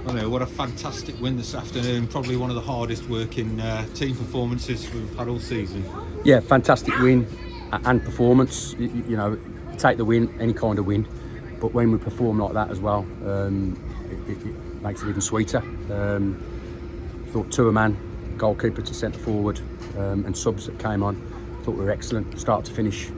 Well, no, what a fantastic win this afternoon. Probably one of the hardest working team performances we've had all season. Yeah, fantastic win and performance. You know, take the win, any kind of win, but when we perform like that as well, it makes it even sweeter. Thought two-a-man, goalkeeper to centre forward, and subs that came on, thought we were excellent, start to finish.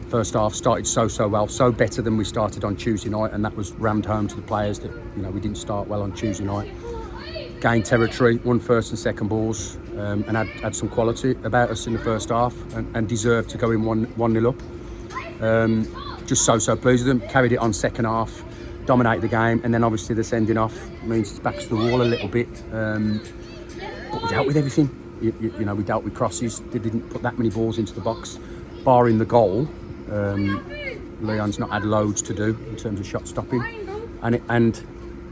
First half started so well, so better than we started on Tuesday night, and that was rammed home to the players that, you know, we didn't start well on Tuesday night. Gained territory, won first and second balls, and had some quality about us in the first half, and deserved to go in 1-0 up. Just so pleased with them. Carried it on second half, dominated the game, and then obviously the sending off means it's back to the wall a little bit. But we dealt with everything. You know, we dealt with crosses. They didn't put that many balls into the box, barring the goal. Leon's not had loads to do in terms of shot stopping, and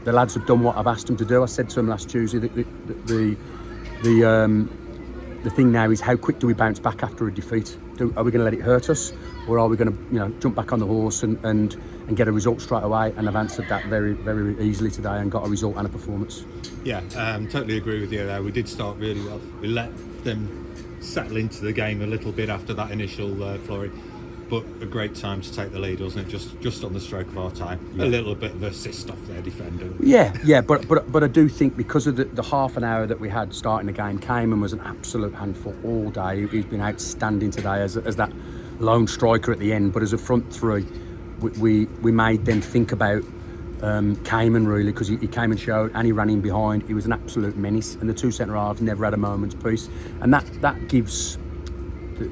the lads have done what I've asked them to do. I said to them last Tuesday that the thing now is, how quick do we bounce back after a defeat? Are we going to let it hurt us, or are we going to, you know, jump back on the horse and get a result straight away? And I've answered that very, very easily today and got a result and a performance. Yeah, totally agree with you there. We did start really well. We let them settle into the game a little bit after that initial flurry. But a great time to take the lead, wasn't it? Just on the stroke of our time. Yeah. A little bit of assist off their defender. Yeah, but I do think because of the half an hour that we had starting the game, Cayman was an absolute handful all day. He's been outstanding today as that lone striker at the end. But as a front three, we made them think about Cayman really, because he came and showed, and he ran in behind. He was an absolute menace, and the two centre halves never had a moment's peace, and that gives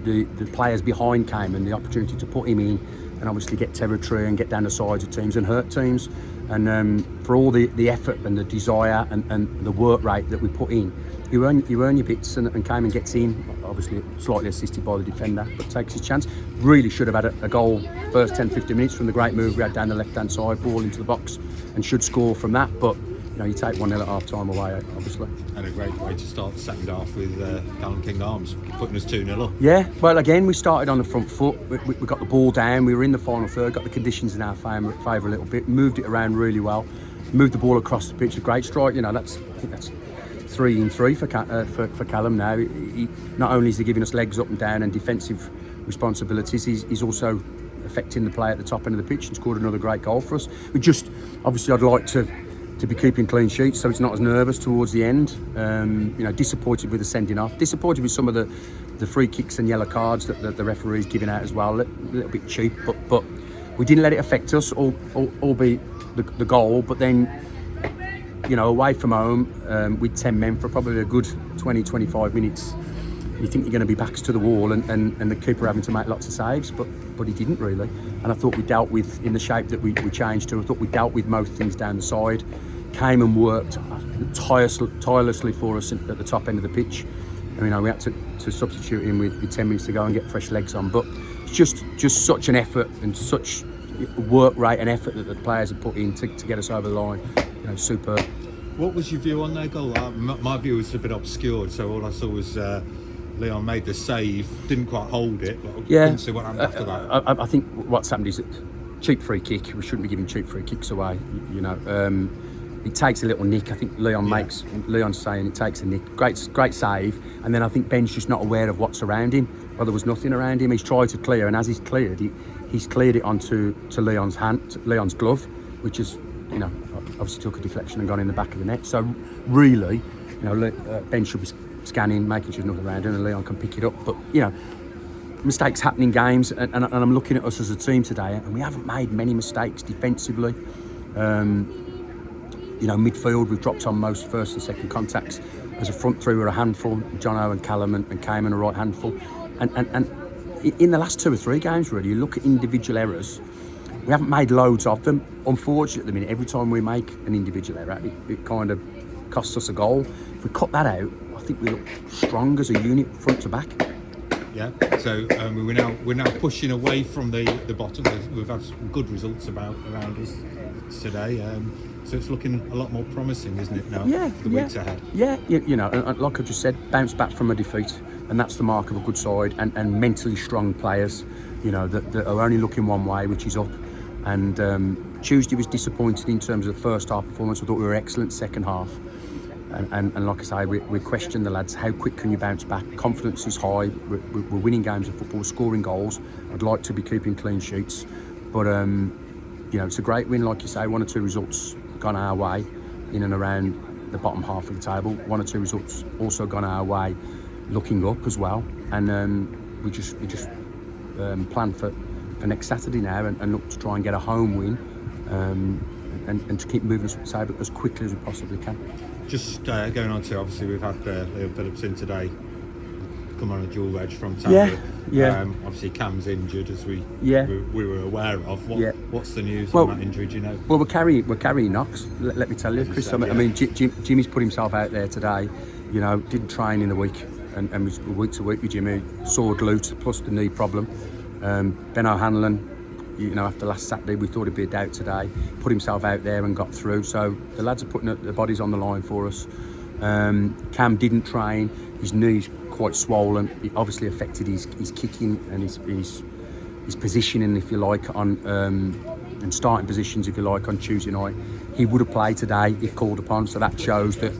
the players behind Cayman the opportunity to put him in and obviously get territory and get down the sides of teams and hurt teams. And for all the effort and the desire and the work rate that we put in, you earn your bits, and Cayman gets in, obviously slightly assisted by the defender, but takes his chance. Really should have had a goal first 10-15 minutes from the great move we had down the left-hand side, ball into the box, and should score from that. But you know, you take 1-0 at half-time away, obviously. And a great way to start the second half with Callum King Arms putting us 2-0 up. Yeah, well, again, we started on the front foot. We got the ball down. We were in the final third, got the conditions in our favour a little bit, moved it around really well, moved the ball across the pitch. A great strike. You know, I think that's 3 in 3 for Callum now. He, not only is he giving us legs up and down and defensive responsibilities, he's also affecting the play at the top end of the pitch and scored another great goal for us. We just, obviously, I'd like to be keeping clean sheets so it's not as nervous towards the end. You know, disappointed with the sending off, disappointed with some of the free kicks and yellow cards that the referee's giving out as well. A little bit cheap, but we didn't let it affect us, albeit the goal. But then, you know, away from home with 10 men for probably a good 20-25 minutes, you think you're going to be backs to the wall and the keeper having to make lots of saves, but he didn't really. And I thought we dealt with, in the shape that we changed to, I thought we dealt with most things down the side. Came and worked tirelessly for us at the top end of the pitch. And, you know, we had to substitute him with 10 minutes to go and get fresh legs on. But it's just such an effort and such work rate and effort that the players have put in to get us over the line. You know, superb. What was your view on their goal? My view was a bit obscured, so all I saw was Leon made the save, didn't quite hold it, but I couldn't see what happened after that. I think what's happened is that cheap free kick. We shouldn't be giving cheap free kicks away. You know, it takes a little nick. I think Leon's saying it takes a nick. Great save, and then I think Ben's just not aware of what's around him. Well, there was nothing around him. He's tried to clear, and as he's cleared, he's cleared it onto Leon's hand, Leon's glove, which is, you know, obviously took a deflection and gone in the back of the net. So really, you know, Ben should be scanning, making sure there's nothing around him, and Leon can pick it up. But you know, mistakes happen in games, and I'm looking at us as a team today, and we haven't made many mistakes defensively. You know, midfield, we've dropped on most first and second contacts. As a front three, we're a handful. Jono and Callum and Cayman a right handful. And in the last 2 or 3 games, really, you look at individual errors, we haven't made loads of them. Unfortunately, at the minute, every time we make an individual error, it kind of costs us a goal. If we cut that out, I think we look strong as a unit, front to back. Yeah, so we're now pushing away from the bottom. We've had some good results around us today. So it's looking a lot more promising, isn't it, now, for the weeks ahead? Yeah, you know, and like I just said, bounce back from a defeat, and that's the mark of a good side, and mentally strong players, you know, that are only looking one way, which is up. And Tuesday was disappointing in terms of the first half performance. I thought we were excellent second half. And like I say, we questioned the lads, how quick can you bounce back? Confidence is high, we're winning games of football, scoring goals. I'd like to be keeping clean sheets. But, it's a great win, like you say. 1 or 2 results gone our way in and around the bottom half of the table. 1 or 2 results also gone our way looking up as well. And we just plan for next Saturday now and look to try and get a home win and to keep moving us up the table as quickly as we possibly can. Just going on to, obviously we've had Liam Phillips in today, come on a dual reg from Town. Yeah. Obviously Cam's injured, as we were aware of. What's the news on that injury, do you know? Well, we're carrying knocks, let me tell you, Chris. I mean, Jimmy's put himself out there today, didn't train in the week and was week to week with Jimmy, sore glute plus the knee problem. Ben O'Hanlon, after last Saturday, we thought it'd be a doubt today. Put himself out there and got through. So the lads are putting their bodies on the line for us. Cam didn't train. His knee's quite swollen. It obviously affected his kicking and his positioning, if you like, on and starting positions, if you like, on Tuesday night. He would have played today if called upon. So that shows that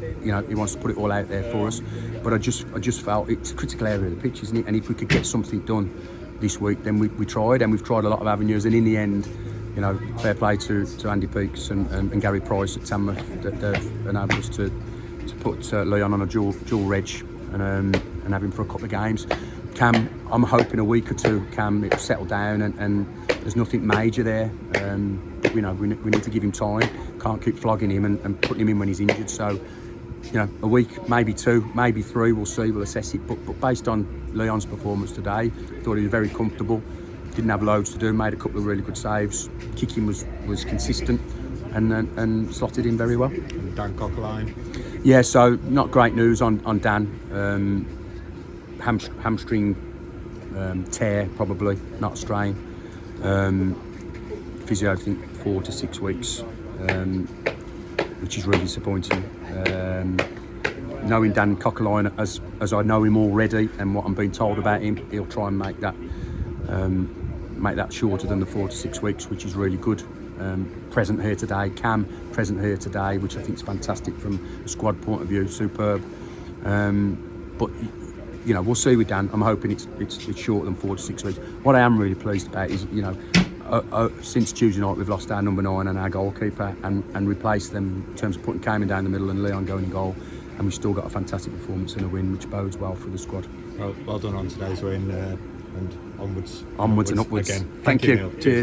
he wants to put it all out there for us. But I just felt it's a critical area of the pitch, isn't it? And if we could get something done this week, then we tried, and we've tried a lot of avenues, and in the end, fair play to Andy Peaks and Gary Price at Tamworth that they've enabled us to put Leon on a dual reg and have him for a couple of games. Cam, I'm hoping a week or two, Cam, it'll settle down and there's nothing major there. But we need to give him time. Can't keep flogging him and putting him in when he's injured. So, a week, maybe 2, maybe 3, we'll see, we'll assess it. But based on Leon's performance today, thought he was very comfortable, didn't have loads to do, made a couple of really good saves, kicking was consistent and slotted in very well. And Dan Cockline? Yeah, so not great news on Dan. Hamstring tear, probably, not a strain. Physio, I think 4 to 6 weeks, which is really disappointing. Knowing Dan Cockline as I know him already and what I'm being told about him, he'll try and make that shorter than the 4 to 6 weeks, which is really good. Present here today, Cam present here today, which I think is fantastic from a squad point of view, superb. But we'll see with Dan. I'm hoping it's shorter than 4 to 6 weeks. What I am really pleased about is since Tuesday night we've lost our number 9 and our goalkeeper and replaced them in terms of putting Cayman down the middle and Leon going in goal, and we've still got a fantastic performance and a win, which bodes well for the squad. Well done on today's win, and onwards and upwards again. Thank you. Neil. Cheers.